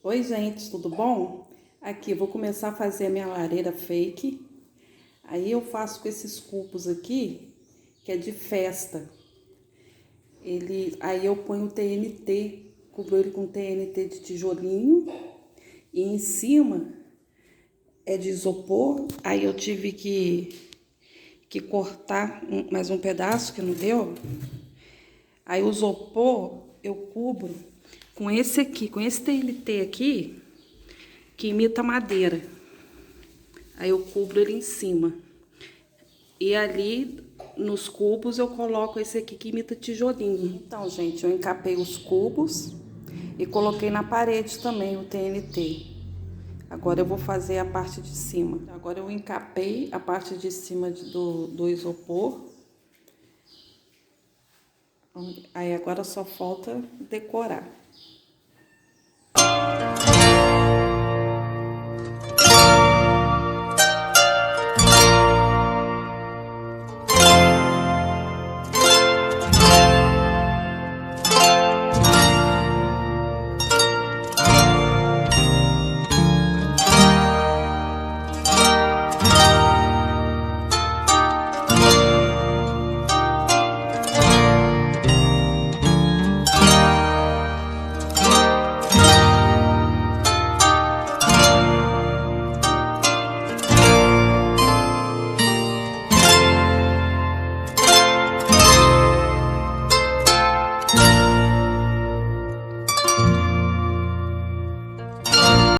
Oi gente, tudo bom? Aqui, vou começar a fazer a minha lareira fake. Aí eu faço com esses cubos aqui, que é de festa. Aí eu ponho o TNT, cubro ele com TNT de tijolinho. E em cima é de isopor. Aí eu tive que cortar mais um pedaço que não deu. Aí o isopor eu cubro com esse aqui, com esse TNT aqui, que imita madeira. Aí eu cubro ele em cima. E ali nos cubos eu coloco esse aqui que imita tijolinho. Então, gente, eu encapei os cubos e coloquei na parede também o TNT. Agora eu vou fazer a parte de cima. Agora eu encapei a parte de cima do isopor. Aí agora só falta decorar.